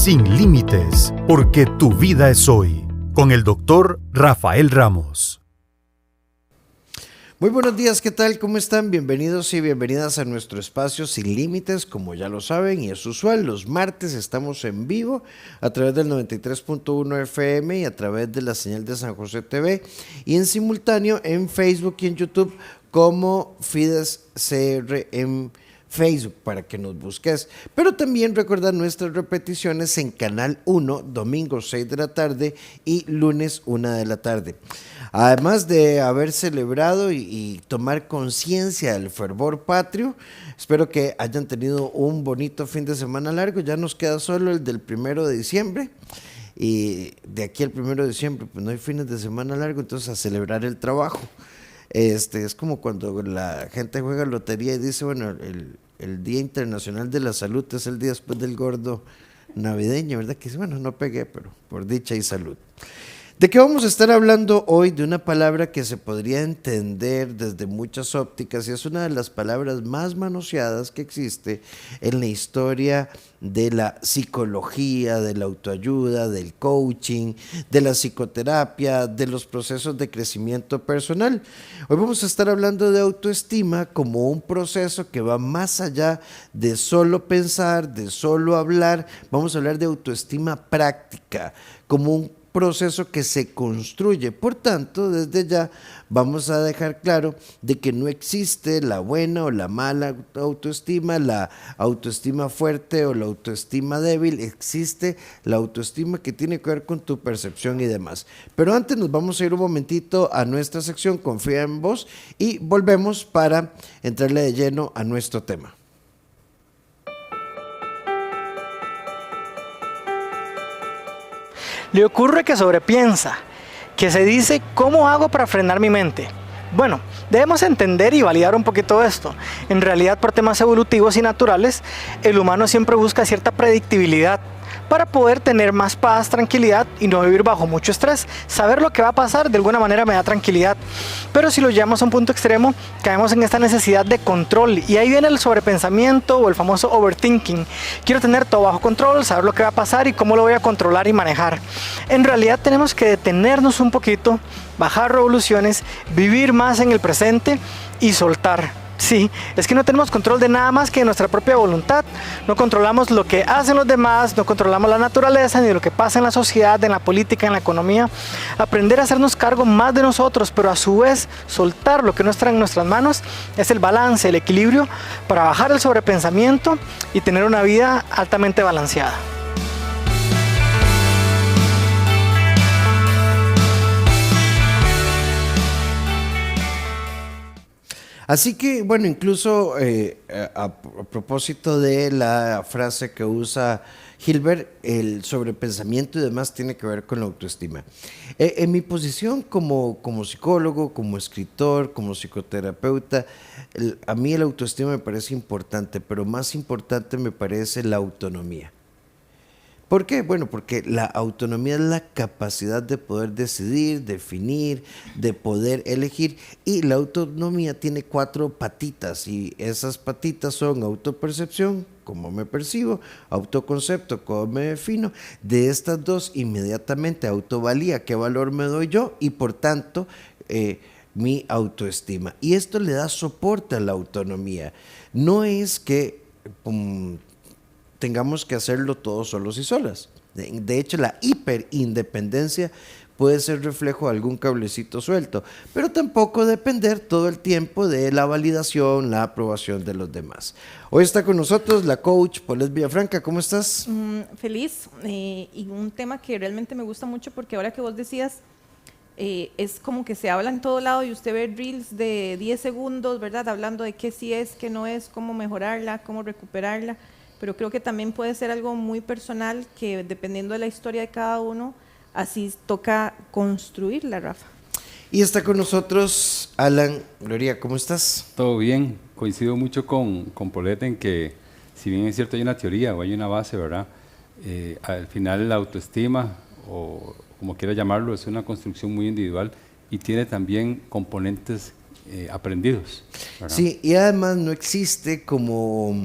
Sin límites, porque tu vida es hoy. Con el doctor Rafael Ramos. Muy buenos días, ¿qué tal? ¿Cómo están? Bienvenidos y bienvenidas a nuestro espacio Sin Límites, como ya lo saben y es usual, los martes estamos en vivo a través del 93.1 FM y a través de la señal de San José TV y en simultáneo en Facebook y en YouTube como Fides CR en Facebook para que nos busques, pero también recordar nuestras repeticiones en Canal 1, domingo 6 de la tarde y lunes 1 de la tarde. Además de haber celebrado y tomar conciencia del fervor patrio, espero que hayan tenido un bonito fin de semana largo. Ya nos queda solo el del 1 de diciembre y de aquí al 1 de diciembre pues no hay fines de semana largo, entonces a celebrar el trabajo. Es como cuando la gente juega lotería y dice, bueno, el Día Internacional de la Salud es el día después del gordo navideño, ¿verdad? Que bueno, no pegué, pero por dicha y salud. ¿De qué vamos a estar hablando hoy? De una palabra que se podría entender desde muchas ópticas y es una de las palabras más manoseadas que existe en la historia de la psicología, de la autoayuda, del coaching, de la psicoterapia, de los procesos de crecimiento personal. Hoy vamos a estar hablando de autoestima como un proceso que va más allá de solo pensar, de solo hablar. Vamos a hablar de autoestima práctica, como un proceso que se construye. Por tanto, desde ya vamos a dejar claro de que no existe la buena o la mala autoestima, la autoestima fuerte o la autoestima débil. Existe la autoestima que tiene que ver con tu percepción y demás. Pero antes nos vamos a ir un momentito a nuestra sección Confía en Vos y volvemos para entrarle de lleno a nuestro tema. Le ocurre que sobrepiensa, que se dice, ¿cómo hago para frenar mi mente? Bueno, debemos entender y validar un poquito esto. En realidad, por temas evolutivos y naturales, el humano siempre busca cierta predictibilidad para poder tener más paz, tranquilidad y no vivir bajo mucho estrés. Saber lo que va a pasar de alguna manera me da tranquilidad. Pero si lo llevamos a un punto extremo, caemos en esta necesidad de control y ahí viene el sobrepensamiento o el famoso overthinking. Quiero tener todo bajo control, saber lo que va a pasar y cómo lo voy a controlar y manejar. En realidad tenemos que detenernos un poquito, bajar revoluciones, vivir más en el presente y soltar. Sí, es que no tenemos control de nada más que de nuestra propia voluntad. No controlamos lo que hacen los demás, no controlamos la naturaleza, ni lo que pasa en la sociedad, en la política, en la economía. Aprender a hacernos cargo más de nosotros, pero a su vez soltar lo que no está en nuestras manos, es el balance, el equilibrio para bajar el sobrepensamiento y tener una vida altamente balanceada. Así que, bueno, incluso a propósito de la frase que usa Hilbert, el sobrepensamiento y demás tiene que ver con la autoestima. En mi posición como psicólogo, como escritor, como psicoterapeuta, a mí la autoestima me parece importante, pero más importante me parece la autonomía. ¿Por qué? Bueno, porque la autonomía es la capacidad de poder decidir, definir, de poder elegir y la autonomía tiene 4 patitas y esas patitas son autopercepción, cómo me percibo, autoconcepto, cómo me defino, de estas 2 inmediatamente autovalía, qué valor me doy yo y por tanto mi autoestima. Y esto le da soporte a la autonomía. No es que tengamos que hacerlo todos solos y solas. De hecho, la hiperindependencia puede ser reflejo de algún cablecito suelto, pero tampoco depender todo el tiempo de la validación, la aprobación de los demás. Hoy está con nosotros la coach Paulette Villafranca. ¿Cómo estás? Feliz, y un tema que realmente me gusta mucho porque ahora que vos decías, es como que se habla en todo lado y usted ve reels de 10 segundos, ¿verdad? Hablando de qué sí es, qué no es, cómo mejorarla, cómo recuperarla. Pero creo que también puede ser algo muy personal que dependiendo de la historia de cada uno, así toca construirla, Rafa. Y está con nosotros Alan Gloria, ¿cómo estás? Todo bien, coincido mucho con Paulette en que si bien es cierto hay una teoría o hay una base, ¿verdad? Al final la autoestima, o como quiera llamarlo, es una construcción muy individual y tiene también componentes aprendidos, ¿verdad? Sí, y además no existe como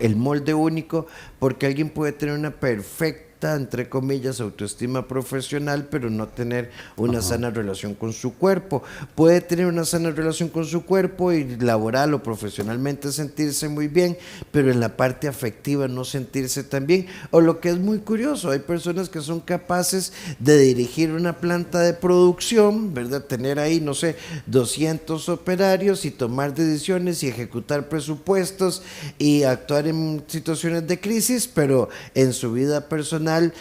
el molde único porque alguien puede tener una perfecta correcta, entre comillas, autoestima profesional, pero no tener una sana relación con su cuerpo. Puede tener una sana relación con su cuerpo y laboral o profesionalmente sentirse muy bien, pero en la parte afectiva no sentirse tan bien. O lo que es muy curioso, hay personas que son capaces de dirigir una planta de producción, ¿verdad? Tener ahí, no sé, 200 operarios y tomar decisiones y ejecutar presupuestos y actuar en situaciones de crisis, pero en su vida personal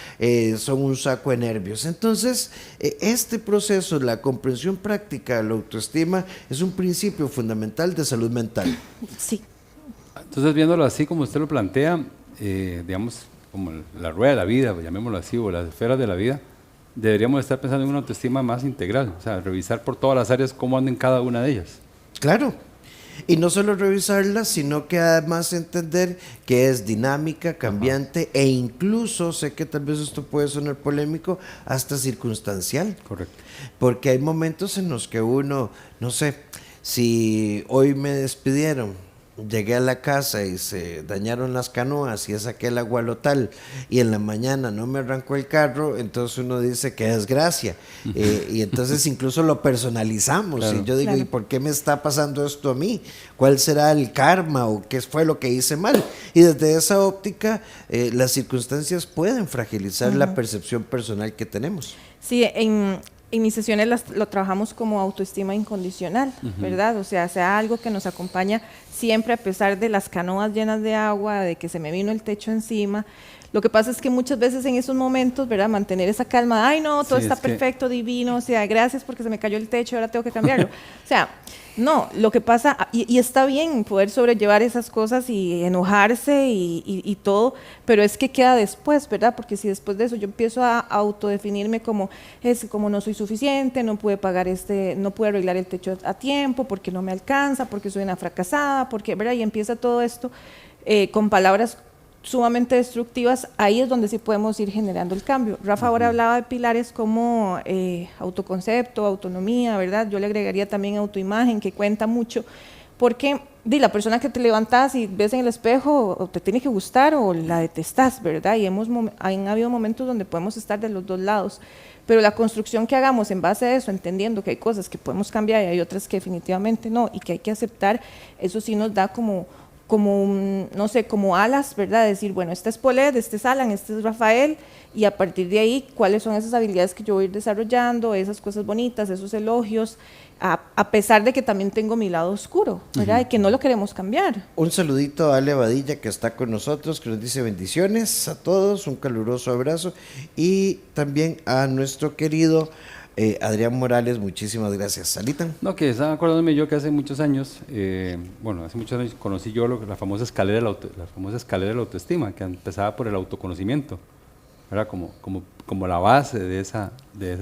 son un saco de nervios. Entonces, este proceso, la comprensión práctica de la autoestima, es un principio fundamental de salud mental. Sí. Entonces, viéndolo así como usted lo plantea, digamos, como la rueda de la vida, llamémoslo así, o las esferas de la vida, deberíamos estar pensando en una autoestima más integral, o sea, revisar por todas las áreas cómo andan cada una de ellas. Claro. Y no solo revisarla, sino que además entender que es dinámica, cambiante e incluso, sé que tal vez esto puede sonar polémico, hasta circunstancial. Correcto. Porque hay momentos en los que uno, no sé, si hoy me despidieron, llegué a la casa y se dañaron las canoas y ya saqué el agualotal y en la mañana no me arrancó el carro, entonces uno dice que desgracia. Y entonces incluso lo personalizamos. Claro. Y yo digo, ¿y por qué me está pasando esto a mí? ¿Cuál será el karma o qué fue lo que hice mal? Y desde esa óptica, las circunstancias pueden fragilizar la percepción personal que tenemos. Sí, en mis sesiones lo trabajamos como autoestima incondicional, ¿verdad? O sea algo que nos acompaña siempre a pesar de las canoas llenas de agua, de que se me vino el techo encima. Lo que pasa es que muchas veces en esos momentos, ¿verdad? Mantener esa calma, ay no, todo está perfecto, divino, o sea, gracias porque se me cayó el techo, ahora tengo que cambiarlo. O sea, no, lo que pasa, y está bien poder sobrellevar esas cosas y enojarse y todo, pero es que queda después, ¿verdad? Porque si después de eso yo empiezo a autodefinirme como no soy suficiente, no pude pagar no pude arreglar el techo a tiempo, porque no me alcanza, porque soy una fracasada, porque, ¿verdad? Y empieza todo esto con palabras sumamente destructivas, ahí es donde sí podemos ir generando el cambio. Rafa ahora hablaba de pilares como autoconcepto, autonomía, ¿verdad? Yo le agregaría también autoimagen, que cuenta mucho, porque la persona que te levantas y ves en el espejo o te tiene que gustar o la detestas, ¿verdad? Y han habido momentos donde podemos estar de los dos lados, pero la construcción que hagamos en base a eso, entendiendo que hay cosas que podemos cambiar y hay otras que definitivamente no, y que hay que aceptar, eso sí nos da como no sé, como alas, ¿verdad? Decir, bueno, este es Paulette, este es Alan, este es Rafael, y a partir de ahí, ¿cuáles son esas habilidades que yo voy a ir desarrollando, esas cosas bonitas, esos elogios, a pesar de que también tengo mi lado oscuro, ¿verdad? Y que no lo queremos cambiar. Un saludito a Ale Badilla, que está con nosotros, que nos dice bendiciones a todos, un caluroso abrazo, y también a nuestro querido Adrián Morales, muchísimas gracias. Salita. No, que estaba acordándome yo que hace muchos años, hace muchos años conocí yo la famosa escalera de la autoestima, que empezaba por el autoconocimiento, era como la base de esa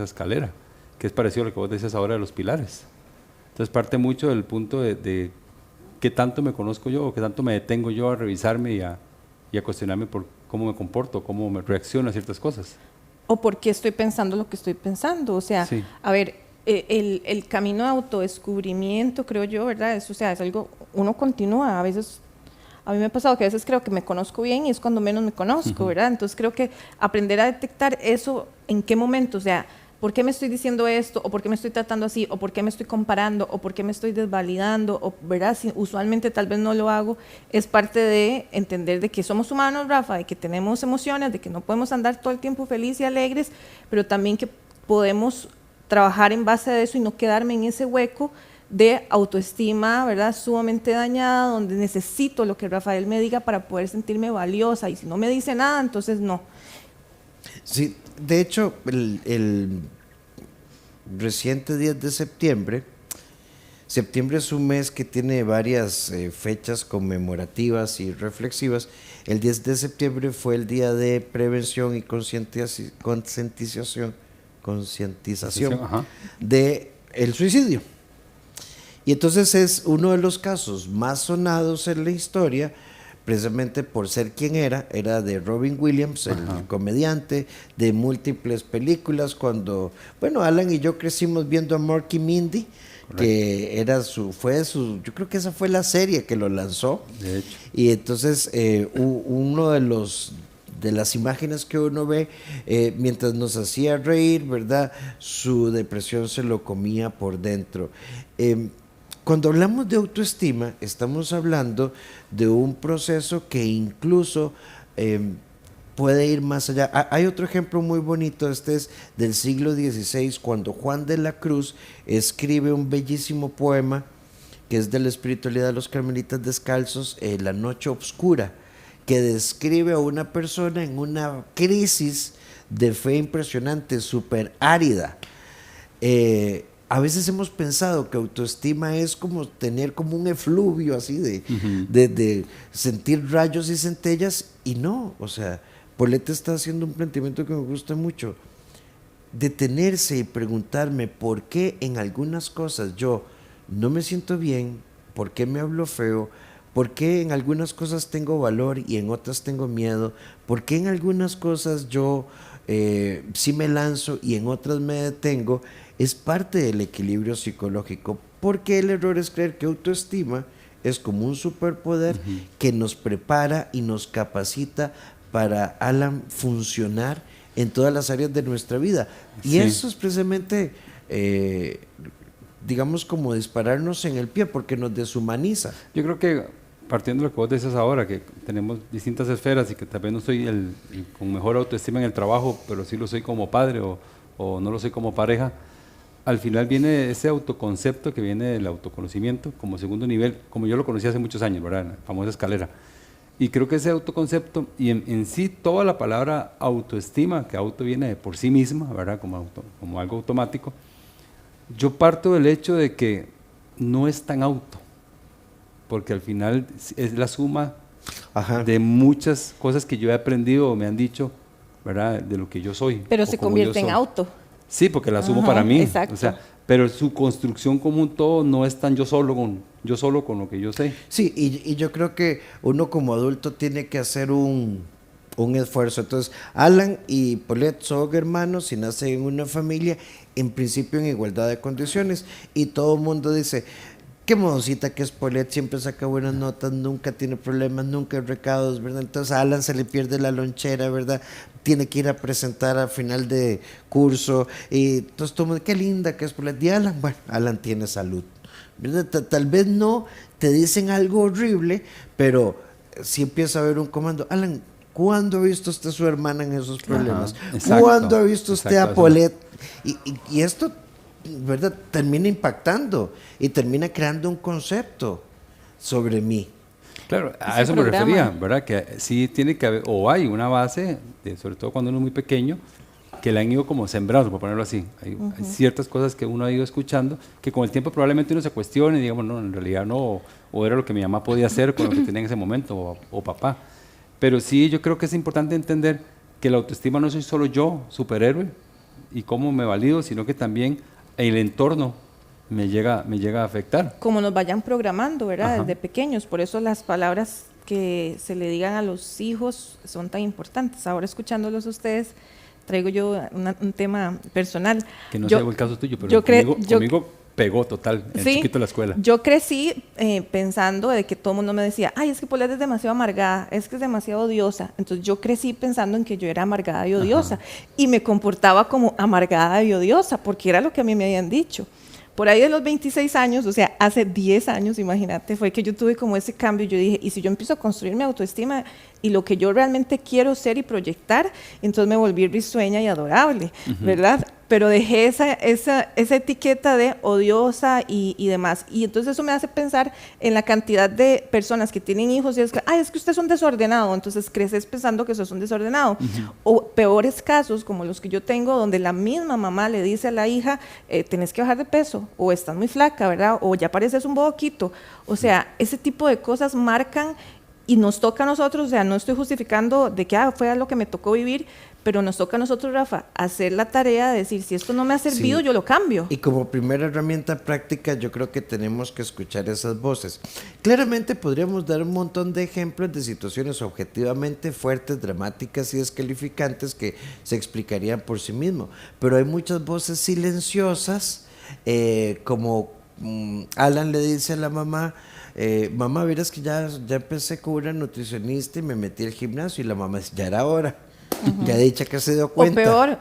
escalera, que es parecido a lo que vos decías ahora de los pilares. Entonces parte mucho del punto de qué tanto me conozco yo, o qué tanto me detengo yo a revisarme y a cuestionarme por cómo me comporto, cómo me reacciono a ciertas cosas. O por qué estoy pensando lo que estoy pensando. O sea, sí. A ver, el camino de autodescubrimiento, creo yo, ¿verdad? Es algo, uno continúa. A veces, a mí me ha pasado que a veces creo que me conozco bien y es cuando menos me conozco, ¿verdad? Entonces creo que aprender a detectar eso, en qué momento, o sea, ¿por qué me estoy diciendo esto? ¿O por qué me estoy tratando así? ¿O por qué me estoy comparando? ¿O por qué me estoy desvalidando? ¿O, verdad? Si usualmente tal vez no lo hago, es parte de entender de que somos humanos, Rafa, de que tenemos emociones, de que no podemos andar todo el tiempo felices y alegres, pero también que podemos trabajar en base a eso y no quedarme en ese hueco de autoestima, ¿verdad? Sumamente dañada, donde necesito lo que Rafael me diga para poder sentirme valiosa, y si no me dice nada, entonces no. Sí, de hecho, el reciente 10 de septiembre es un mes que tiene varias fechas conmemorativas y reflexivas. El 10 de septiembre fue el día de prevención y concientización de el suicidio. Y entonces es uno de los casos más sonados en la historia, precisamente por ser quien era de Robin Williams, el comediante de múltiples películas. Cuando, Alan y yo crecimos viendo a Mork y Mindy, que yo creo que esa fue la serie que lo lanzó. De hecho. Y entonces uno de de las imágenes que uno ve, mientras nos hacía reír, ¿verdad? Su depresión se lo comía por dentro. Cuando hablamos de autoestima, estamos hablando de un proceso que incluso puede ir más allá. Hay otro ejemplo muy bonito, este es del siglo XVI, cuando Juan de la Cruz escribe un bellísimo poema que es de la espiritualidad de los carmelitas descalzos, La Noche Obscura, que describe a una persona en una crisis de fe impresionante, súper árida. A veces hemos pensado que autoestima es como tener como un efluvio así de sentir rayos y centellas, y no, o sea, Paulette está haciendo un planteamiento que me gusta mucho. Detenerse y preguntarme por qué en algunas cosas yo no me siento bien, por qué me hablo feo, por qué en algunas cosas tengo valor y en otras tengo miedo, por qué en algunas cosas yo sí me lanzo y en otras me detengo, es parte del equilibrio psicológico, porque el error es creer que autoestima es como un superpoder que nos prepara y nos capacita para, Alan, funcionar en todas las áreas de nuestra vida. Y Sí. eso es precisamente, digamos, como dispararnos en el pie, porque nos deshumaniza. Yo creo que partiendo de lo que vos dices ahora, que tenemos distintas esferas y que tal vez no soy el con mejor autoestima en el trabajo, pero sí lo soy como padre o no lo soy como pareja, al final viene ese autoconcepto que viene del autoconocimiento como segundo nivel, como yo lo conocí hace muchos años, ¿verdad? La famosa escalera. Y creo que ese autoconcepto y en sí toda la palabra autoestima, que auto viene de por sí misma, ¿verdad? Como algo automático, yo parto del hecho de que no es tan auto, porque al final es la suma Ajá. de muchas cosas que yo he aprendido o me han dicho, ¿verdad? De lo que yo soy. Pero o se como convierte yo en soy. auto. Sí, porque la asumo Ajá, para mí. exacto. O sea, pero su construcción como un todo no es tan yo solo con lo que yo sé. Sí, y yo creo que uno como adulto tiene que hacer un esfuerzo. Entonces, Alan y Paulette son hermanos y nacen en una familia, en principio en igualdad de condiciones. Y todo el mundo dice, qué modosita que es Paulette, siempre saca buenas notas, nunca tiene problemas, nunca hay recados, ¿verdad? Entonces a Alan se le pierde la lonchera, ¿verdad? Tiene que ir a presentar al final de curso. Y entonces todo el mundo, qué linda que es Paulette. Y Alan, bueno, Alan tiene salud, ¿verdad? Tal vez no te dicen algo horrible, pero sí empieza a haber un comando. Alan, ¿cuándo ha visto usted a su hermana en esos problemas? exacto, ¿Cuándo ha visto usted a exacto, Paulette? Y esto, ¿verdad? Termina impactando y termina creando un concepto sobre mí. Claro, a Ese eso me programa. refería, ¿verdad? Que sí tiene que haber, o hay una base, sobre todo cuando uno es muy pequeño, que le han ido como sembrando, por ponerlo así. Hay ciertas cosas que uno ha ido escuchando, que con el tiempo probablemente uno se cuestione y digamos, no, en realidad no, o era lo que mi mamá podía hacer con lo que tenía en ese momento, o papá. Pero sí, yo creo que es importante entender que la autoestima no soy solo yo, superhéroe, y cómo me valido, sino que también el entorno me llega a afectar. Como nos vayan programando, ¿verdad? Ajá. Desde pequeños. Por eso las palabras que se le digan a los hijos son tan importantes. Ahora escuchándolos a ustedes, traigo yo un tema personal. Que no Yo- sea el caso tuyo, pero yo cre- conmigo pegó total, en Sí, chiquito la escuela. Yo crecí pensando de que todo el mundo me decía, ay, es que Paulette es demasiado amargada, es que es demasiado odiosa. Entonces yo crecí pensando en que yo era amargada y odiosa y me comportaba como amargada y odiosa porque era lo que a mí me habían dicho. Por ahí de los 26 años, o sea, hace 10 años, imagínate, fue que yo tuve como ese cambio. Yo dije, y si yo empiezo a construir mi autoestima y lo que yo realmente quiero ser y proyectar, entonces me volví risueña y adorable, ¿verdad? Pero dejé esa etiqueta de odiosa y demás. Y entonces eso me hace pensar en la cantidad de personas que tienen hijos y es que, ay, es que usted es un desordenado, entonces creces pensando que sos un desordenado. O peores casos como los que yo tengo, donde la misma mamá le dice a la hija, tenés que bajar de peso, o estás muy flaca, ¿verdad? O ya pareces un boquito. O sea, ese tipo de cosas marcan y nos toca a nosotros, o sea, no estoy justificando de que fue lo que me tocó vivir, pero nos toca a nosotros, Rafa, hacer la tarea de decir, si esto no me ha servido, Sí. yo lo cambio. Y como primera herramienta práctica, yo creo que tenemos que escuchar esas voces. Claramente podríamos dar un montón de ejemplos de situaciones objetivamente fuertes, dramáticas y descalificantes que se explicarían por sí mismo, pero hay muchas voces silenciosas, como Alan le dice a la mamá, mamá, verás que ya empecé con una nutricionista y me metí al gimnasio y la mamá dice, ya era hora. Ya dicha que se dio O cuenta. peor,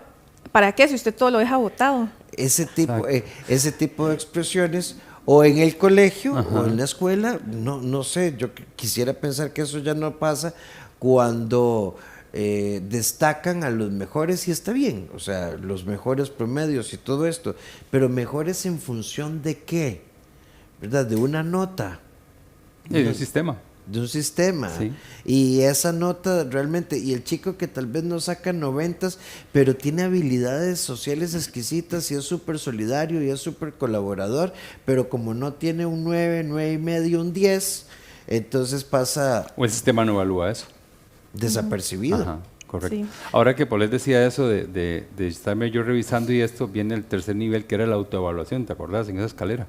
¿para qué si usted todo lo deja botado? Ese tipo de expresiones, o en el colegio o en la escuela, no sé, yo quisiera pensar que eso ya no pasa cuando destacan a los mejores, y está bien, o sea, los mejores promedios y todo esto, pero mejores en función de qué, ¿verdad? De una nota. De un sistema. De un sistema. Sí. Y esa nota realmente, y el chico que tal vez no saca 90, pero tiene habilidades sociales exquisitas y es súper solidario y es súper colaborador, pero como no tiene un 9, 9 y medio, un 10, entonces pasa O el sistema no evalúa eso. desapercibido. Ajá, correcto. Sí. Ahora que Paulette decía eso de estarme yo revisando y esto, viene el tercer nivel que era la autoevaluación, ¿te acordás? En esa escalera,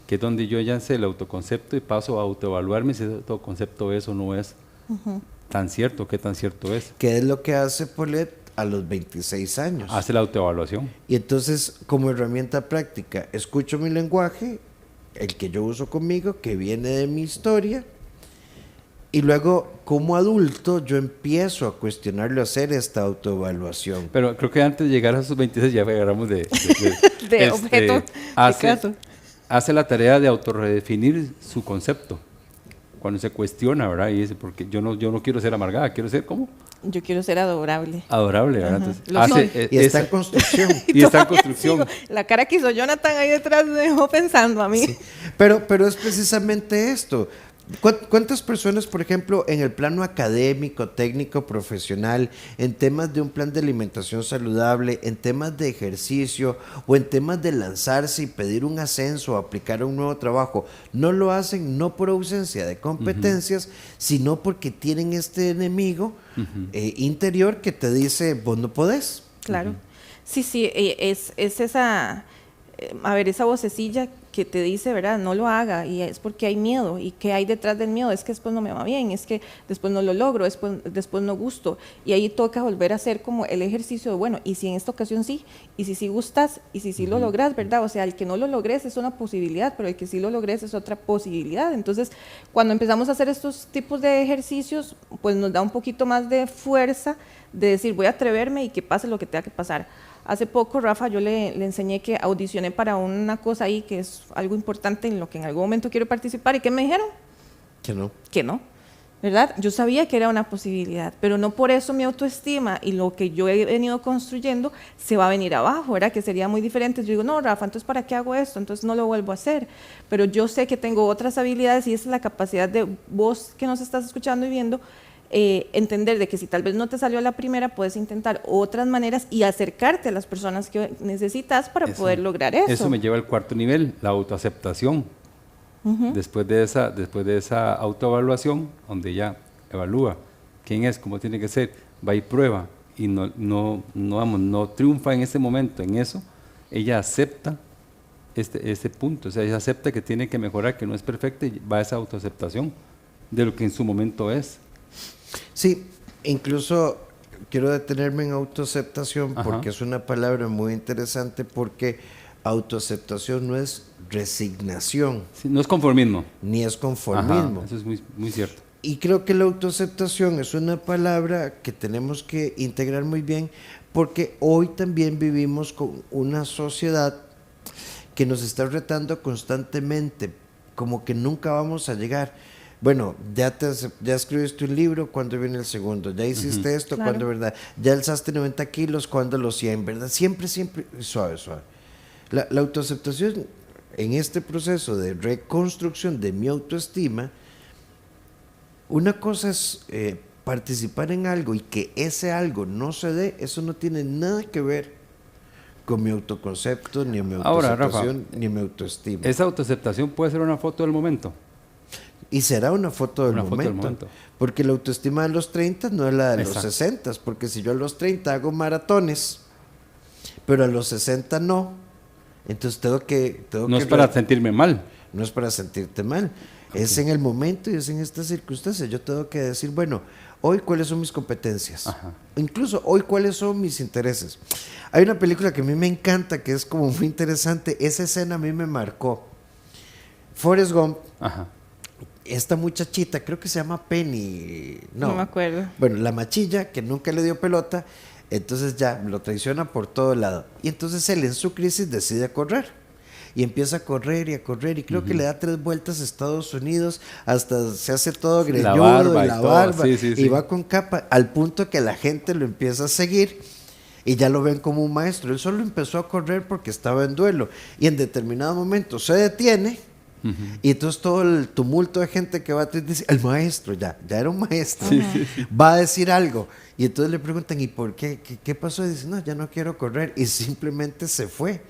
que es donde yo ya sé el autoconcepto y paso a autoevaluarme si ese autoconcepto es o no es tan cierto, qué tan cierto es. ¿Qué es lo que hace Paulette a los 26 años? Hace la autoevaluación. Y entonces, como herramienta práctica, escucho mi lenguaje, el que yo uso conmigo, que viene de mi historia, y luego, como adulto, yo empiezo a cuestionarlo, a hacer esta autoevaluación. Pero creo que antes de llegar a esos 26 ya agarramos de Objeto de caso. Hace la tarea de autorredefinir su concepto. Cuando se cuestiona, ¿verdad? Y dice, porque yo no quiero ser amargada, quiero ser, ¿cómo? Yo quiero ser adorable. Adorable, ¿verdad? Ajá. Entonces, Lo soy. Y está en construcción. Y está en Todavía construcción. sigo. La cara que hizo Jonathan ahí detrás me dejó pensando a mí. Sí. Pero es precisamente esto. ¿Cuántas personas, por ejemplo, en el plano académico, técnico, profesional, en temas de un plan de alimentación saludable, en temas de ejercicio o en temas de lanzarse y pedir un ascenso o aplicar un nuevo trabajo, no lo hacen no por ausencia de competencias, sino porque tienen este enemigo interior que te dice, vos no podés? Claro. Sí, es esa, esa vocecilla que te dice, ¿verdad? No lo haga, y es porque hay miedo. ¿Y qué hay detrás del miedo? Es que después no me va bien, es que después no lo logro, después no gusto. Y ahí toca volver a hacer como el ejercicio de, bueno, y si en esta ocasión sí, y si sí gustas, y si sí lo logras, ¿verdad? O sea, el que no lo logres es una posibilidad, pero el que sí lo logres es otra posibilidad. Entonces, cuando empezamos a hacer estos tipos de ejercicios, pues nos da un poquito más de fuerza de decir, voy a atreverme y que pase lo que tenga que pasar. Hace poco, Rafa, yo le enseñé que audicioné para una cosa ahí que es algo importante en lo que en algún momento quiero participar. ¿Y qué me dijeron? Que no. Que no, ¿verdad? Yo sabía que era una posibilidad, pero no por eso mi autoestima y lo que yo he venido construyendo se va a venir abajo, ¿verdad? Que sería muy diferente. Yo digo, no, Rafa, entonces ¿para qué hago esto? Entonces no lo vuelvo a hacer. Pero yo sé que tengo otras habilidades y esa es la capacidad de vos que nos estás escuchando y viendo, entender de que si tal vez no te salió a la primera, puedes intentar otras maneras y acercarte a las personas que necesitas para poder lograr eso. Eso me lleva al cuarto nivel, la autoaceptación. Después de esa autoevaluación, donde ella evalúa quién es, cómo tiene que ser, va y prueba, y no triunfa en ese momento, en eso, ella acepta este punto, o sea, ella acepta que tiene que mejorar, que no es perfecta, y va a esa autoaceptación de lo que en su momento es. Sí, incluso quiero detenerme en autoaceptación porque es una palabra muy interesante, porque autoaceptación no es resignación. Sí, no es conformismo. Ni es conformismo. Ajá, eso es muy, muy cierto. Y creo que la autoaceptación es una palabra que tenemos que integrar muy bien, porque hoy también vivimos con una sociedad que nos está retando constantemente, como que nunca vamos a llegar. Bueno, ya escribiste un libro, ¿cuándo viene el segundo? Ya hiciste esto, claro. ¿cuándo, verdad? Ya alzaste 90 kilos, ¿cuándo los 100, verdad? Siempre, suave. La autoaceptación en este proceso de reconstrucción de mi autoestima, una cosa es participar en algo y que ese algo no se dé, eso no tiene nada que ver con mi autoconcepto, ni mi autoaceptación, Rafa, ni mi autoestima. Esa autoaceptación puede ser una foto del momento. Y será una foto del momento. Porque la autoestima de los 30 no es la de los 60, porque si yo a los 30 hago maratones, pero a los 60 no, entonces tengo que es para sentirme mal. No es para sentirte mal. Es en el momento y es en estas circunstancias. Yo tengo que decir, bueno, hoy cuáles son mis competencias. Incluso hoy cuáles son mis intereses. Hay una película que a mí me encanta, que es como muy interesante. Esa escena a mí me marcó. Forrest Gump. esta muchachita, creo que se llama Penny, No me acuerdo. bueno, la machilla que nunca le dio pelota, entonces ya lo traiciona por todo lado. Y entonces él en su crisis decide correr. Y empieza a correr y a correr y creo que le da 3 vueltas a Estados Unidos, hasta se hace todo greñudo, barba y la todo, barba, sí, sí, y sí. va con capa, al punto que la gente lo empieza a seguir y ya lo ven como un maestro. Él solo empezó a correr porque estaba en duelo y en determinado momento se detiene. Y entonces todo el tumulto de gente que va a dice, el maestro ya era un maestro, va a decir algo. Y entonces le preguntan, ¿y por qué? ¿Qué pasó? Y dice, no, ya no quiero correr. Y simplemente se fue.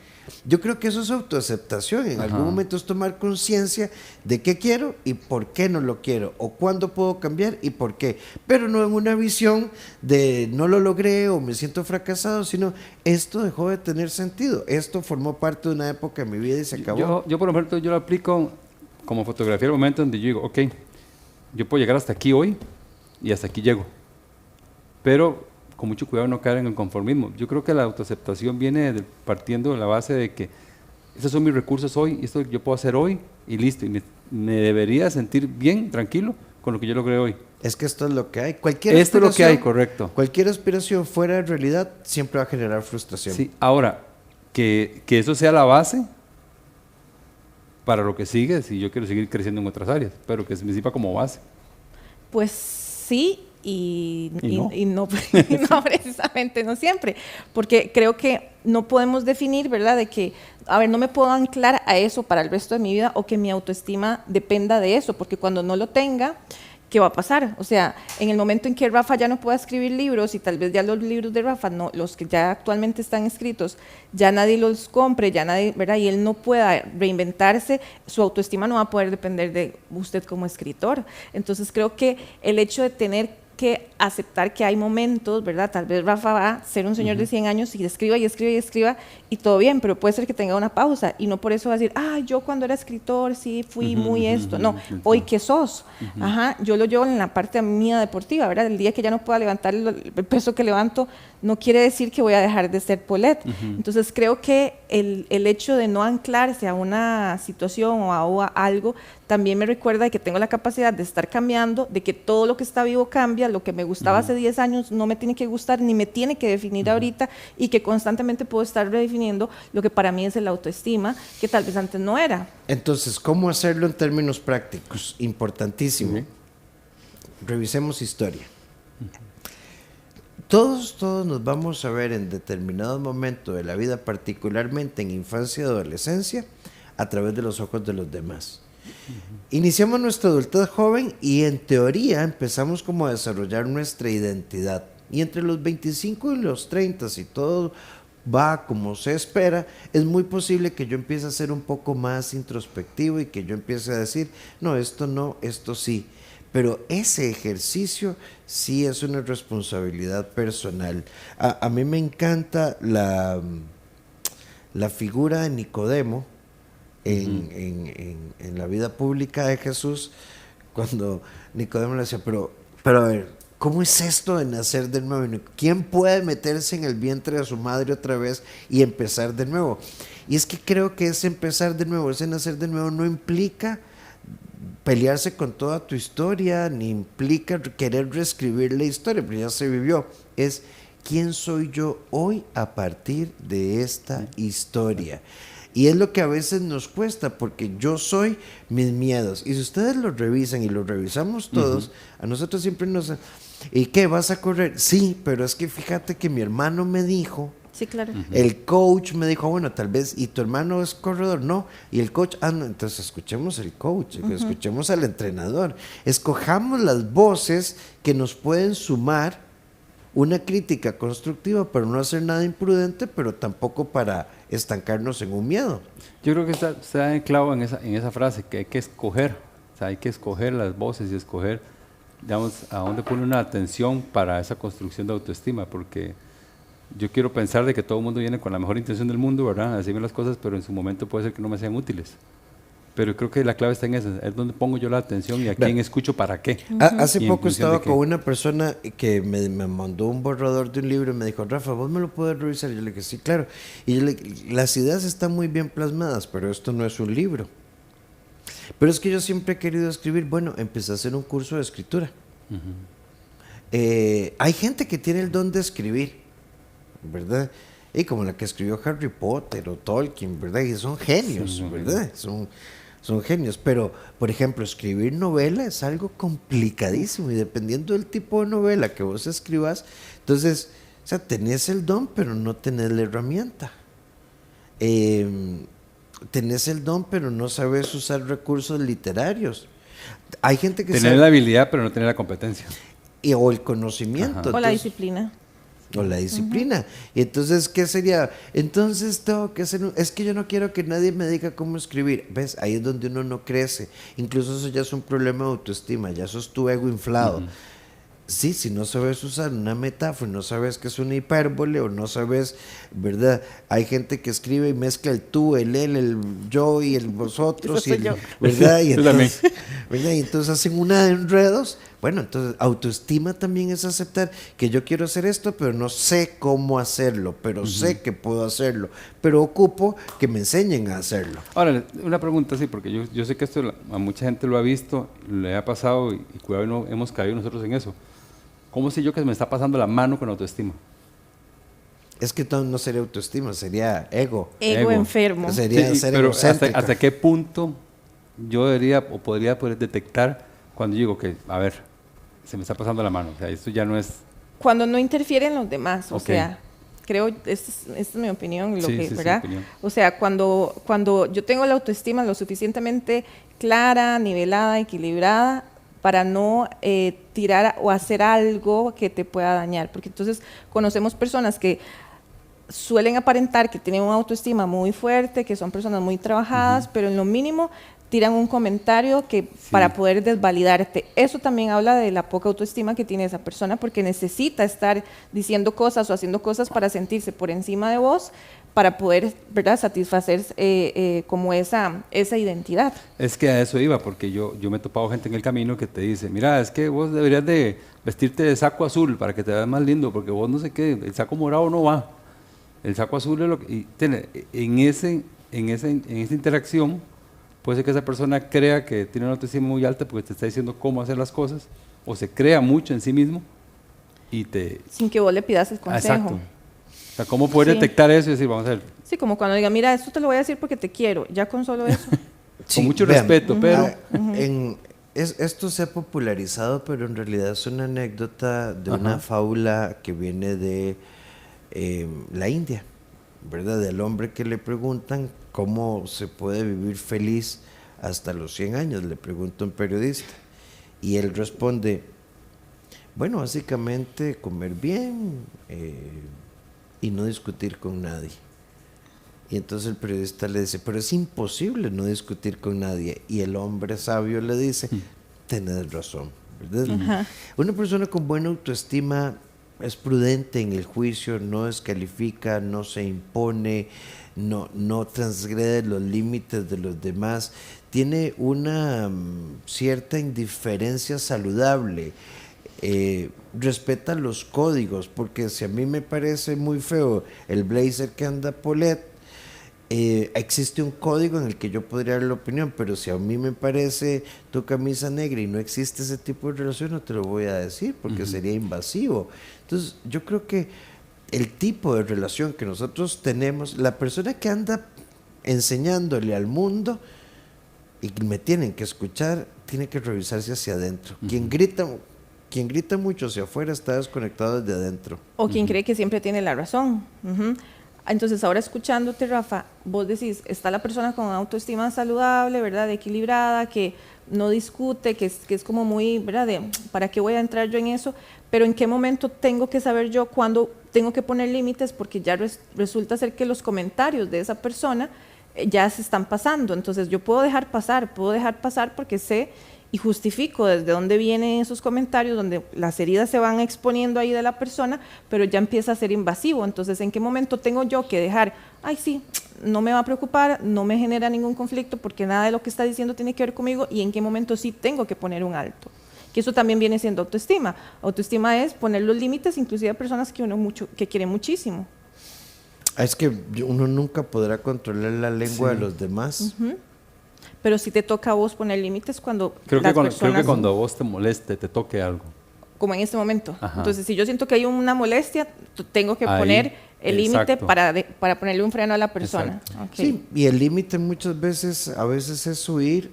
Yo creo que eso es autoaceptación. En algún momento es tomar conciencia de qué quiero y por qué no lo quiero, o cuándo puedo cambiar y por qué. Pero no en una visión de no lo logré o me siento fracasado, sino esto dejó de tener sentido. Esto formó parte de una época de mi vida y se acabó. Yo por ejemplo, yo lo aplico como fotografía al momento donde yo digo, ok, yo puedo llegar hasta aquí hoy y hasta aquí llego. Pero con mucho cuidado no caer en el conformismo. Yo creo que la autoaceptación viene partiendo de la base de que estos son mis recursos hoy, esto yo puedo hacer hoy y listo. Y me debería sentir bien, tranquilo, con lo que yo logré hoy. Es que esto es lo que hay. Esto es lo que hay, correcto. Cualquier aspiración fuera de realidad siempre va a generar frustración. Sí, ahora, que eso sea la base para lo que sigue, si yo quiero seguir creciendo en otras áreas, pero que se me sirva como base. Pues sí y no. no, no precisamente, no siempre, porque creo que no podemos definir, ¿verdad? De que, a ver, no me puedo anclar a eso para el resto de mi vida o que mi autoestima dependa de eso, porque cuando no lo tenga, ¿qué va a pasar? O sea, en el momento en que Rafa ya no pueda escribir libros y tal vez ya los libros de Rafa, no, los que ya actualmente están escritos, ya nadie los compre, ya nadie, ¿verdad? Y él no pueda reinventarse, su autoestima no va a poder depender de usted como escritor. Entonces creo que el hecho de tener que aceptar que hay momentos, ¿verdad? Tal vez Rafa va a ser un señor de 100 años y escriba y escriba y escriba y todo bien, pero puede ser que tenga una pausa y no por eso va a decir, yo cuando era escritor sí fui muy esto. No, hoy que sos. Yo lo llevo en la parte mía deportiva, ¿verdad? El día que ya no pueda levantar el peso que levanto, no quiere decir que voy a dejar de ser Paulette. Entonces creo que el hecho de no anclarse a una situación o a algo también me recuerda de que tengo la capacidad de estar cambiando, de que todo lo que está vivo cambia, lo que me gustaba hace 10 años no me tiene que gustar ni me tiene que definir ahorita, y que constantemente puedo estar redefiniendo lo que para mí es el autoestima, que tal vez antes no era. Entonces, ¿cómo hacerlo en términos prácticos? Importantísimo. Revisemos historia. Todos nos vamos a ver en determinado momento de la vida, particularmente en infancia y adolescencia, a través de los ojos de los demás. Iniciamos nuestra adultez joven y en teoría empezamos como a desarrollar nuestra identidad. Y entre los 25 y los 30, si todo va como se espera, es muy posible que yo empiece a ser un poco más introspectivo y que yo empiece a decir, no, esto sí. Pero ese ejercicio sí es una responsabilidad personal. A mí me encanta la figura de Nicodemo en la vida pública de Jesús, cuando Nicodemo le decía, pero a ver, ¿cómo es esto de nacer de nuevo? ¿Quién puede meterse en el vientre de su madre otra vez y empezar de nuevo? Y es que creo que ese empezar de nuevo, ese nacer de nuevo no implica pelearse con toda tu historia, ni implica querer reescribir la historia, pero ya se vivió. Es quién soy yo hoy a partir de esta historia. Y es lo que a veces nos cuesta, porque yo soy mis miedos. Y si ustedes lo revisan y lo revisamos todos, a nosotros siempre nos... ¿Y qué? ¿Vas a correr? Sí, pero es que fíjate que mi hermano me dijo... Sí, claro. El coach me dijo, bueno, tal vez, ¿y tu hermano es corredor? No. Y el coach, no, entonces escuchemos al coach, escuchemos al entrenador. Escojamos las voces que nos pueden sumar una crítica constructiva para no hacer nada imprudente, pero tampoco para estancarnos en un miedo. Yo creo que está en clavo en esa frase, que hay que escoger, o sea, hay que escoger las voces y escoger, digamos, a dónde pone una atención para esa construcción de autoestima, porque yo quiero pensar de que todo el mundo viene con la mejor intención del mundo, ¿verdad? Así ven las cosas, pero en su momento puede ser que no me sean útiles. Pero creo que la clave está en eso, es donde pongo yo la atención y a quién escucho para qué. Hace poco estaba con una persona que me mandó un borrador de un libro y me dijo, Rafa, ¿vos me lo puedes revisar? Y yo le dije, sí, claro. Y yo le dije, las ideas están muy bien plasmadas, pero esto no es un libro. Pero es que yo siempre he querido escribir. Bueno, empecé a hacer un curso de escritura. Hay gente que tiene el don de escribir, ¿verdad? Y como la que escribió Harry Potter o Tolkien, ¿verdad? Y son genios, Sí, ¿verdad? Son genios. Pero, por ejemplo, escribir novela es algo complicadísimo. Y dependiendo del tipo de novela que vos escribas, entonces, o sea, tenés el don, pero no tenés la herramienta. Tenés el don, pero no sabes usar recursos literarios. Hay gente que Tener la habilidad, pero no tener la competencia. o el conocimiento. O la Entonces, disciplina. o la disciplina. Y entonces, ¿qué sería? Entonces tengo que hacer... Es que yo no quiero que nadie me diga cómo escribir. ¿Ves? Ahí es donde uno no crece. Incluso eso ya es un problema de autoestima. Ya eso es tu ego inflado. Sí, si no sabes usar una metáfora, no sabes que es una hipérbole o no sabes, ¿verdad? Hay gente que escribe y mezcla el tú, el él, el yo y el vosotros, Eso soy yo. ¿verdad? Y Yo también. entonces, ¿verdad? Y entonces hacen una de enredos. Bueno, entonces autoestima también es aceptar que yo quiero hacer esto, pero no sé cómo hacerlo, pero sé que puedo hacerlo, pero ocupo que me enseñen a hacerlo. Ahora, una pregunta, sí, porque yo sé que esto a mucha gente lo ha visto, le ha pasado y cuidado, no hemos caído nosotros en eso. ¿Cómo sé yo que me está pasando la mano con autoestima? Es que no sería autoestima, sería ego. Ego Ego. enfermo. Sería Sí, ser pero egocéntrico. ¿hasta qué punto yo debería o podría poder detectar cuando digo que, a ver, se me está pasando la mano? O sea, esto ya no es... Cuando no interfieren los demás, o Ok. sea, creo, esta es mi opinión, Sí, sí, sí, ¿verdad? opinión. O sea, cuando yo tengo la autoestima lo suficientemente clara, nivelada, equilibrada, para no tirar o hacer algo que te pueda dañar. Porque entonces conocemos personas que suelen aparentar que tienen una autoestima muy fuerte, que son personas muy trabajadas, pero en lo mínimo tiran un comentario que para poder desvalidarte. Eso también habla de la poca autoestima que tiene esa persona, porque necesita estar diciendo cosas o haciendo cosas para sentirse por encima de vos, para poder, ¿verdad?, satisfacer como esa identidad. Es que a eso iba, porque yo me he topado gente en el camino que te dice, mira, es que vos deberías de vestirte de saco azul para que te veas más lindo, porque vos no sé qué, el saco morado no va. El saco azul es lo que... Y en esa interacción, puede ser que esa persona crea que tiene una autoestima muy alta porque te está diciendo cómo hacer las cosas, o se crea mucho en sí mismo y te... Sin que vos le pidas el consejo. Exacto. O sea, ¿cómo poder Sí. detectar eso y decir, vamos a ver, Sí, como cuando diga, mira, esto te lo voy a decir porque te quiero, ya con solo eso. con mucho vean, respeto, pero... Esto se ha popularizado, pero en realidad es una anécdota de una fábula que viene de la India, ¿verdad? Del hombre que le preguntan cómo se puede vivir feliz hasta los 100 años, le pregunta un periodista. Y él responde, bueno, básicamente comer bien y no discutir con nadie. Y entonces el periodista le dice, pero es imposible no discutir con nadie. Y el hombre sabio le dice, tenés razón, ¿verdad? Una persona con buena autoestima es prudente en el juicio, no descalifica, no se impone, no transgrede los límites de los demás, tiene una cierta indiferencia saludable, respeta los códigos, porque si a mí me parece muy feo el blazer que anda Paulette, existe un código en el que yo podría dar la opinión, pero si a mí me parece tu camisa negra y no existe ese tipo de relación, no te lo voy a decir porque sería invasivo. Entonces, yo creo que el tipo de relación que nosotros tenemos, la persona que anda enseñándole al mundo y me tienen que escuchar, tiene que revisarse hacia adentro. Quien grita mucho hacia afuera está desconectado desde adentro. O quien cree que siempre tiene la razón. Entonces, ahora escuchándote, Rafa, vos decís, está la persona con autoestima saludable, ¿verdad?, equilibrada, que no discute, que es como muy, ¿verdad?, de ¿para qué voy a entrar yo en eso? Pero ¿en qué momento tengo que saber yo cuándo tengo que poner límites? Porque ya resulta ser que los comentarios de esa persona ya se están pasando. Entonces, yo puedo dejar pasar porque sé y justifico desde dónde vienen esos comentarios, donde las heridas se van exponiendo ahí de la persona, pero ya empieza a ser invasivo. Entonces, ¿en qué momento tengo yo que dejar, ay sí, no me va a preocupar, no me genera ningún conflicto porque nada de lo que está diciendo tiene que ver conmigo, y en qué momento sí tengo que poner un alto? Que eso también viene siendo autoestima. Autoestima es poner los límites inclusive a personas que quieren muchísimo. Es que uno nunca podrá controlar la lengua de los demás. pero sí te toca a vos poner límites cuando Creo las que personas, cuando a vos te moleste, te toque algo. como en este momento. Ajá. Entonces, si yo siento que hay una molestia, tengo que Ahí, poner el límite exacto. para ponerle un freno a la persona. Exacto. Ok. Sí, y el límite muchas veces, a veces es huir.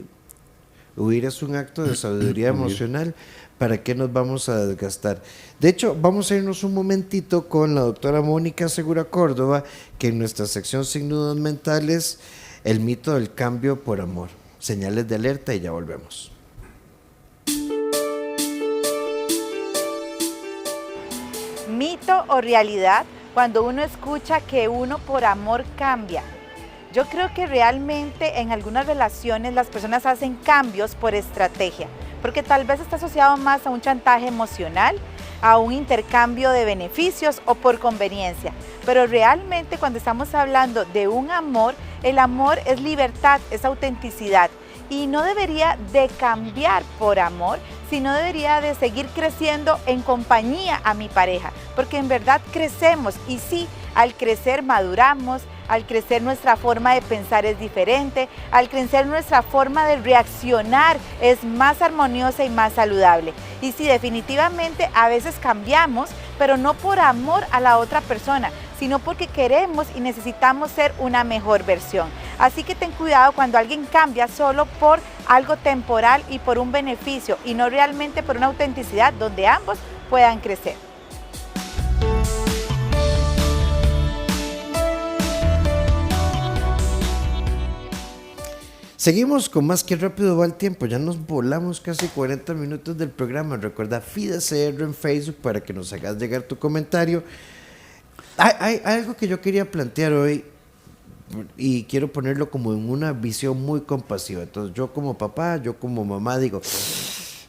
Huir es un acto de sabiduría Huir. emocional. ¿Para qué nos vamos a desgastar? De hecho, vamos a irnos un momentito con la doctora Mónica Segura Córdoba, que en nuestra sección Sin Nudos Mentales, el mito del cambio por amor. Señales de alerta y ya volvemos. Mito o realidad cuando uno escucha que uno por amor cambia. Yo creo que realmente en algunas relaciones las personas hacen cambios por estrategia, porque tal vez está asociado más a un chantaje emocional, a un intercambio de beneficios o por conveniencia. Pero realmente cuando estamos hablando de un amor, el amor es libertad, es autenticidad. Y no debería de cambiar por amor, sino debería de seguir creciendo en compañía a mi pareja, porque en verdad crecemos y sí, al crecer maduramos, al crecer nuestra forma de pensar es diferente, al crecer nuestra forma de reaccionar es más armoniosa y más saludable. Y sí, definitivamente a veces cambiamos, pero no por amor a la otra persona, sino porque queremos y necesitamos ser una mejor versión. Así que ten cuidado cuando alguien cambia solo por algo temporal y por un beneficio, y no realmente por una autenticidad donde ambos puedan crecer. Seguimos con más. Que rápido va el tiempo, ya nos volamos casi 40 minutos del programa. Recuerda FIDACR en Facebook para que nos hagas llegar tu comentario. Hay algo que yo quería plantear hoy y quiero ponerlo como en una visión muy compasiva. Entonces yo como papá, yo como mamá digo,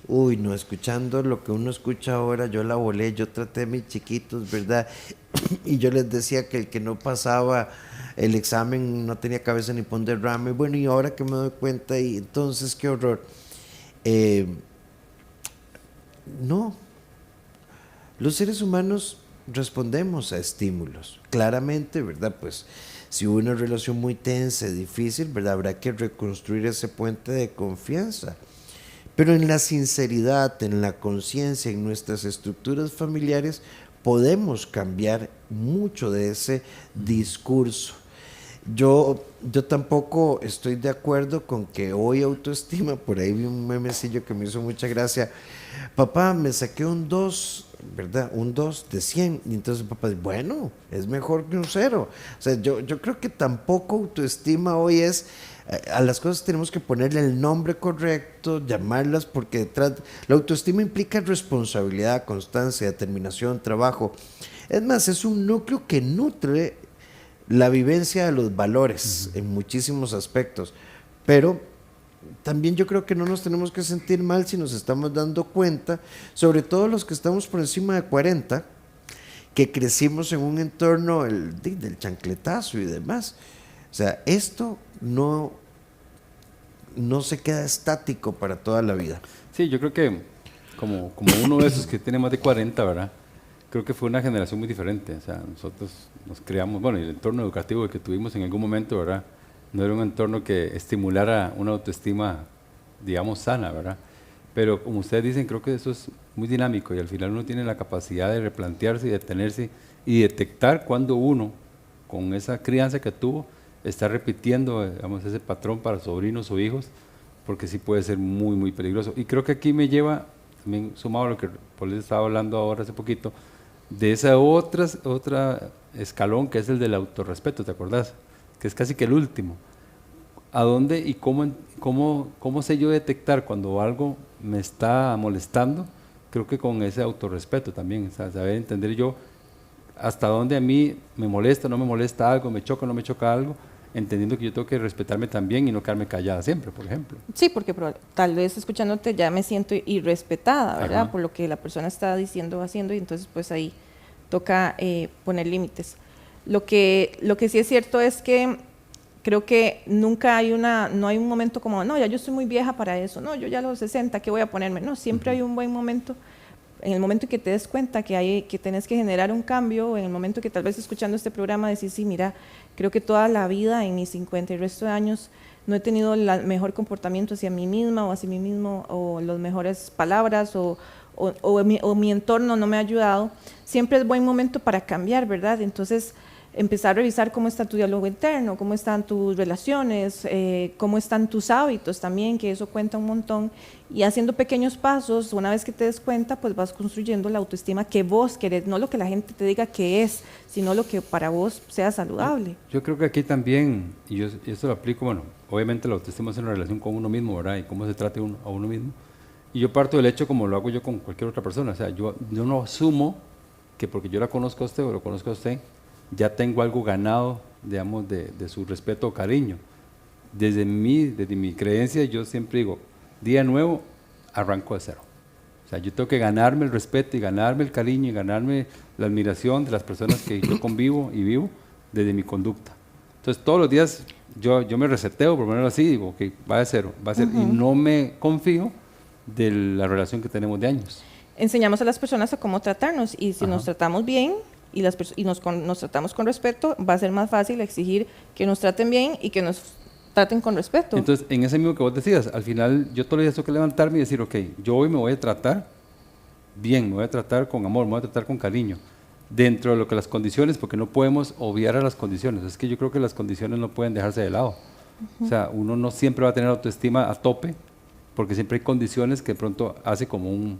uy, no, escuchando lo que uno escucha ahora, yo la volé, yo traté a mis chiquitos, ¿verdad? Y yo les decía que el que no pasaba el examen no tenía cabeza ni pon derrame. Bueno, y ahora que me doy cuenta, y entonces qué horror. No, los seres humanos respondemos a estímulos, claramente, ¿verdad? Pues si hubo una relación muy tensa, difícil, ¿verdad? Habrá que reconstruir ese puente de confianza. Pero en la sinceridad, en la conciencia, en nuestras estructuras familiares, podemos cambiar mucho de ese discurso. Yo tampoco estoy de acuerdo con que hoy autoestima, por ahí vi un memecillo que me hizo mucha gracia. Papá, me saqué un 2, ¿verdad? Un 2 de 100. Y entonces papá dice, bueno, es mejor que un 0. O sea, yo creo que tampoco autoestima hoy es, a las cosas tenemos que ponerle el nombre correcto, llamarlas, porque detrás, la autoestima implica responsabilidad, constancia, determinación, trabajo. Es más, es un núcleo que nutre la vivencia de los valores en muchísimos aspectos, pero también yo creo que no nos tenemos que sentir mal si nos estamos dando cuenta, sobre todo los que estamos por encima de 40, que crecimos en un entorno del chancletazo y demás. O sea, esto no se queda estático para toda la vida. Sí, yo creo que como uno de esos que tiene más de 40, ¿verdad? Creo que fue una generación muy diferente. O sea, nosotros nos creamos, bueno, y el entorno educativo que tuvimos en algún momento, ¿verdad? No era un entorno que estimulara una autoestima, digamos, sana, ¿verdad? Pero como ustedes dicen, creo que eso es muy dinámico y al final uno tiene la capacidad de replantearse y detenerse y detectar cuando uno, con esa crianza que tuvo, está repitiendo, digamos, ese patrón para sobrinos o hijos, porque sí puede ser muy, muy peligroso. Y creo que aquí me lleva, también sumado a lo que Paul les estaba hablando ahora hace poquito, de esa otra escalón que es el del autorrespeto, ¿te acordás? Que es casi que el último. ¿A dónde y cómo sé yo detectar cuando algo me está molestando? Creo que con ese autorrespeto también, o sea, saber entender yo hasta dónde a mí me molesta, no me molesta algo, me choca, no me choca algo, entendiendo que yo tengo que respetarme también y no quedarme callada siempre, por ejemplo. Sí, porque tal vez escuchándote ya me siento irrespetada, ¿verdad? Ajá. Por lo que la persona está diciendo o haciendo, y entonces pues ahí toca poner límites. Lo que sí es cierto es que creo que nunca no hay un momento como, no, ya yo estoy muy vieja para eso, no, yo ya a los 60, ¿qué voy a ponerme? No, siempre hay un buen momento. En el momento que te des cuenta que tenés que generar un cambio, en el momento que tal vez escuchando este programa decís, sí, mira, creo que toda la vida, en mis 50 y resto de años, no he tenido el mejor comportamiento hacia mí misma o hacia mí mismo, o las mejores palabras, o mi entorno no me ha ayudado, siempre es buen momento para cambiar, ¿verdad? Entonces, empezar a revisar cómo está tu diálogo interno, cómo están tus relaciones, cómo están tus hábitos también, que eso cuenta un montón, y haciendo pequeños pasos, una vez que te des cuenta, pues vas construyendo la autoestima que vos querés, no lo que la gente te diga que es, sino lo que para vos sea saludable. Yo creo que aquí también, y yo esto lo aplico, bueno, obviamente la autoestima es una relación con uno mismo, ¿verdad? Y cómo se trate a uno mismo. Y yo parto del hecho como lo hago yo con cualquier otra persona, o sea, yo no asumo que porque yo la conozco a usted o lo conozco a usted, ya tengo algo ganado, digamos, de su respeto o cariño. Desde mi creencia, yo siempre digo, día nuevo, arranco de cero. O sea, yo tengo que ganarme el respeto y ganarme el cariño y ganarme la admiración de las personas que yo convivo y vivo desde mi conducta. Entonces, todos los días yo me reseteo, por ponerlo así, digo, ok, va de cero, va a ser, y no me confío de la relación que tenemos de años. Enseñamos a las personas a cómo tratarnos, y si nos tratamos bien y nos tratamos con respeto, va a ser más fácil exigir que nos traten bien y que nos traten con respeto. Entonces, en ese mismo que vos decías, al final yo todos los días tengo que levantarme y decir, ok, yo hoy me voy a tratar bien, me voy a tratar con amor, me voy a tratar con cariño, dentro de lo que las condiciones, porque no podemos obviar a las condiciones. Es que yo creo que las condiciones no pueden dejarse de lado. O sea, uno no siempre va a tener autoestima a tope, porque siempre hay condiciones que de pronto hace como un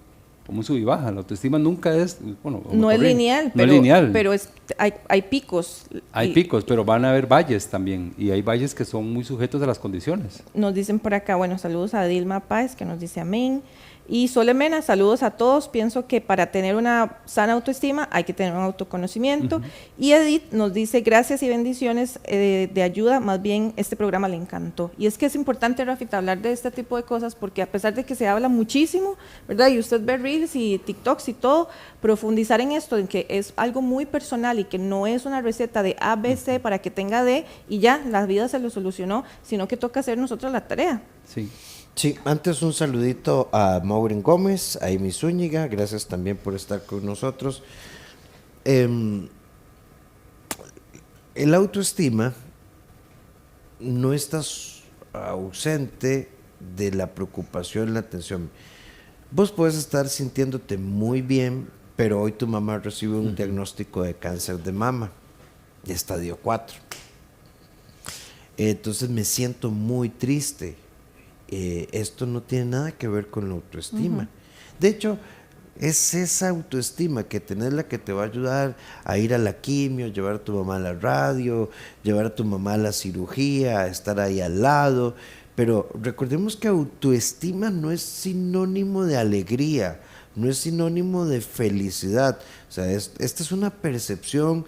sub y baja. La autoestima nunca es, bueno, no es lineal, pero hay picos. Hay picos, pero van a haber valles también, y hay valles que son muy sujetos a las condiciones. Nos dicen por acá, bueno, saludos a Dilma Páez, que nos dice amén. Y Sole Mena, saludos a todos. Pienso que para tener una sana autoestima hay que tener un autoconocimiento. Y Edith nos dice, gracias y bendiciones de ayuda, más bien este programa le encantó. Y es que es importante, Rafita, hablar de este tipo de cosas, porque a pesar de que se habla muchísimo, ¿verdad? Y usted ve Reels y TikToks y todo, profundizar en esto, en que es algo muy personal y que no es una receta de A, B, C para que tenga D y ya, la vida se lo solucionó, sino que toca hacer nosotros la tarea. Sí. Sí, antes un saludito a Maureen Gómez, a Amy Zúñiga, gracias también por estar con nosotros. El autoestima no está ausente de la preocupación, la atención. Vos puedes estar sintiéndote muy bien, pero hoy tu mamá recibe un diagnóstico de cáncer de mama, de estadio 4. Entonces me siento muy triste. Esto no tiene nada que ver con la autoestima. De hecho, es esa autoestima que tenés la que te va a ayudar a ir a la quimio, llevar a tu mamá a la radio, llevar a tu mamá a la cirugía, a estar ahí al lado. Pero recordemos que autoestima no es sinónimo de alegría, no es sinónimo de felicidad. O sea, esta es una percepción.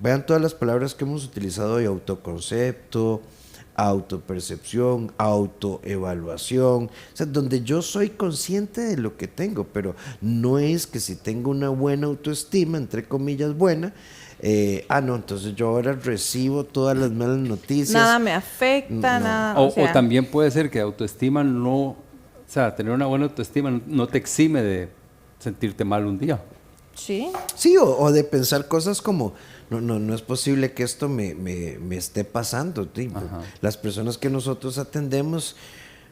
Vean todas las palabras que hemos utilizado hoy: autoconcepto, autopercepción, autoevaluación, o sea, donde yo soy consciente de lo que tengo, pero no es que si tengo una buena autoestima, entre comillas buena, no, entonces yo ahora recibo todas las malas noticias. Nada me afecta, no. nada. O también puede ser que autoestima o sea, tener una buena autoestima no te exime de sentirte mal un día. Sí. Sí, o de pensar cosas como, no es posible que esto me esté pasando. Tipo. Las personas que nosotros atendemos,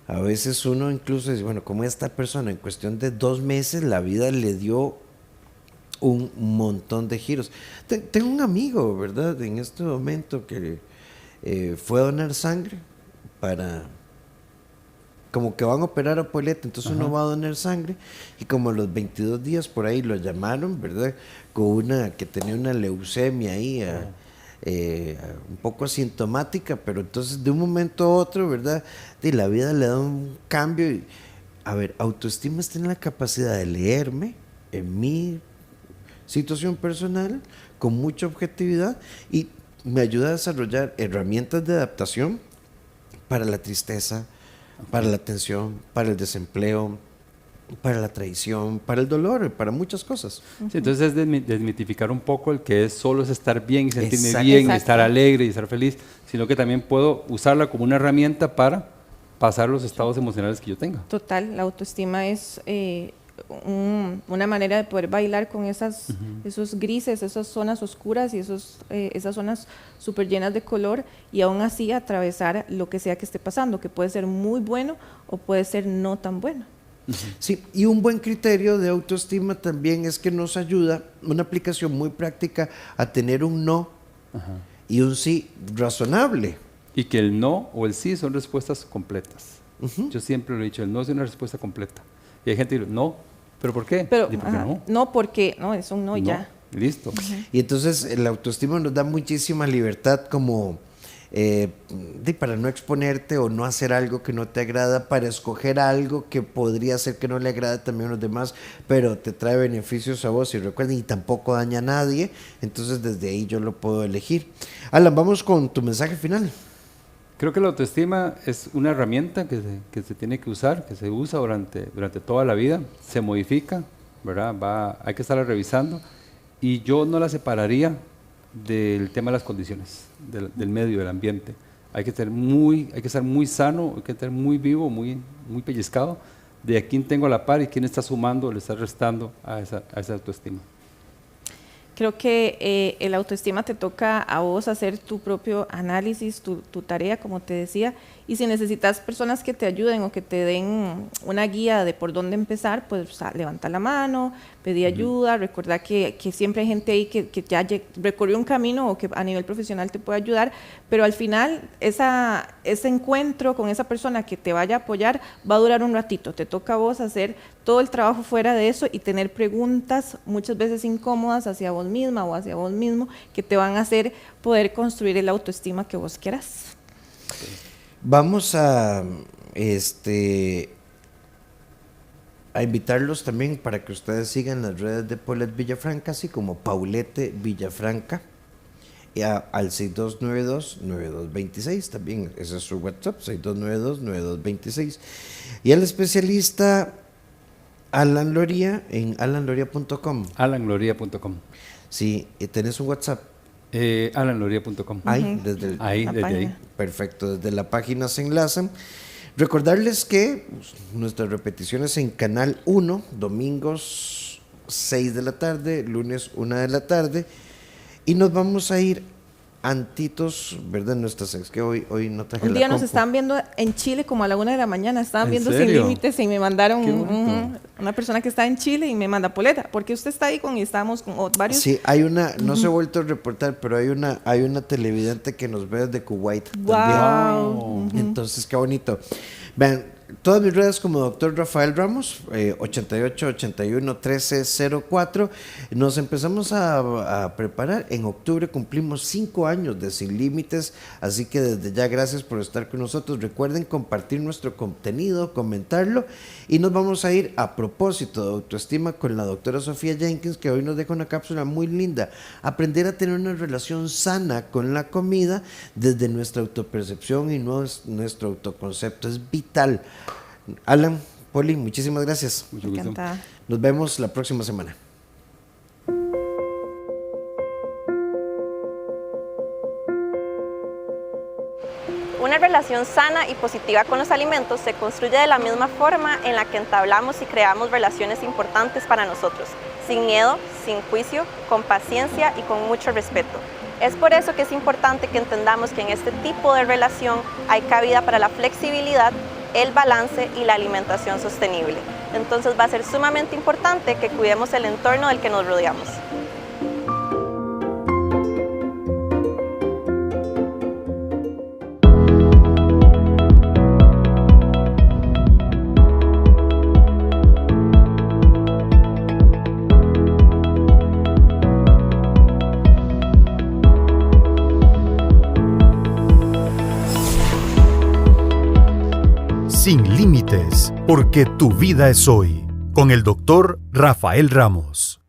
a veces uno incluso dice, bueno, como esta persona en cuestión de 2 meses la vida le dio un montón de giros. Tengo un amigo, ¿verdad? En este momento que fue a donar sangre para... Como que van a operar a Poblete, entonces uno va a donar sangre y como a los 22 días por ahí lo llamaron, ¿verdad? Con una que tenía una leucemia ahí, un poco asintomática, pero entonces de un momento a otro, ¿verdad? Y la vida le da un cambio. Y, a ver, autoestima es tener la capacidad de leerme en mi situación personal con mucha objetividad y me ayuda a desarrollar herramientas de adaptación para la tristeza, para la tensión, para el desempleo, para la traición, para el dolor, para muchas cosas. Sí, entonces es desmitificar un poco el que solo es estar bien y sentirme bien, y estar alegre y estar feliz, sino que también puedo usarla como una herramienta para pasar los estados emocionales que yo tenga. Total, la autoestima es una manera de poder bailar con esos grises, esas zonas oscuras y esas zonas súper llenas de color, y aún así atravesar lo que sea que esté pasando, que puede ser muy bueno o puede ser no tan bueno. Sí, y un buen criterio de autoestima también es que nos ayuda, una aplicación muy práctica, a tener un no y un sí razonable. Y que el no o el sí son respuestas completas. Yo siempre lo he dicho, el no es una respuesta completa. Y hay gente que dice, no, ¿pero por qué? Pero, ¿Y por qué no? No, porque, no, es un no y ya. Listo. Y entonces el autoestima nos da muchísima libertad como para no exponerte o no hacer algo que no te agrada, para escoger algo que podría ser que no le agrade también a los demás, pero te trae beneficios a vos, y recuerden, y tampoco daña a nadie. Entonces desde ahí yo lo puedo elegir. Alan, vamos con tu mensaje final. Creo que la autoestima es una herramienta que se tiene que usar, que se usa durante toda la vida, se modifica, ¿verdad? Hay que estarla revisando, y yo no la separaría del tema de las condiciones, del medio, del ambiente. Hay que estar muy sano, hay que estar muy vivo, muy pellizcado de a quién tengo a la par y quién está sumando o le está restando a esa autoestima. Creo que el autoestima te toca a vos hacer tu propio análisis, tu tarea, como te decía, y si necesitas personas que te ayuden o que te den una guía de por dónde empezar, pues levanta la mano, pedí ayuda, recuerda que siempre hay gente ahí que ya recorrió un camino o que a nivel profesional te puede ayudar, pero al final ese encuentro con esa persona que te vaya a apoyar va a durar un ratito. Te toca a vos hacer todo el trabajo fuera de eso y tener preguntas muchas veces incómodas hacia vos misma o hacia vos mismo que te van a hacer poder construir el autoestima que vos quieras. Vamos a invitarlos también para que ustedes sigan las redes de Paulette Villafranca, así como Paulette Villafranca, y al 6292-9226, también ese es su WhatsApp, 6292-9226, y al especialista Alan Loría en alanloria.com. alanloria.com. Sí, ¿tenés un WhatsApp? alanloria.com. Ahí, desde ahí. Perfecto, desde la página se enlazan. Recordarles que nuestras repeticiones en Canal 1, domingos 6 de la tarde, lunes 1 de la tarde, y nos vamos a ir antitos, ¿verdad? Nuestras ex, que hoy no traje un la día nos compu. estaban viendo en Chile como a la 1 de la mañana, estaban ¿En viendo serio? Sin Límites y me mandaron Qué bonito. una persona que está en Chile y me manda Poleta, porque usted está ahí y estábamos con varios. Sí, hay una, no se ha vuelto a reportar, pero hay una televidente que nos ve desde Kuwait Wow. también. Entonces, qué bonito. Vean, todas mis redes como Dr. Rafael Ramos, 88 81 13 04. Nos empezamos a preparar. En octubre cumplimos 5 años de Sin Límites, así que desde ya gracias por estar con nosotros. Recuerden compartir nuestro contenido, comentarlo, y nos vamos a ir a propósito de autoestima con la doctora Sofía Jenkins, que hoy nos deja una cápsula muy linda. Aprender a tener una relación sana con la comida desde nuestra autopercepción y nuestro autoconcepto es vital. Alan, Poli, muchísimas gracias. Mucho gusto. Encantada. Nos vemos la próxima semana. Una relación sana y positiva con los alimentos se construye de la misma forma en la que entablamos y creamos relaciones importantes para nosotros, sin miedo, sin juicio, con paciencia y con mucho respeto. Es por eso que es importante que entendamos que en este tipo de relación hay cabida para la flexibilidad, el balance y la alimentación sostenible. Entonces va a ser sumamente importante que cuidemos el entorno del que nos rodeamos. Sin Límites, porque tu vida es hoy, con el doctor Rafael Ramos.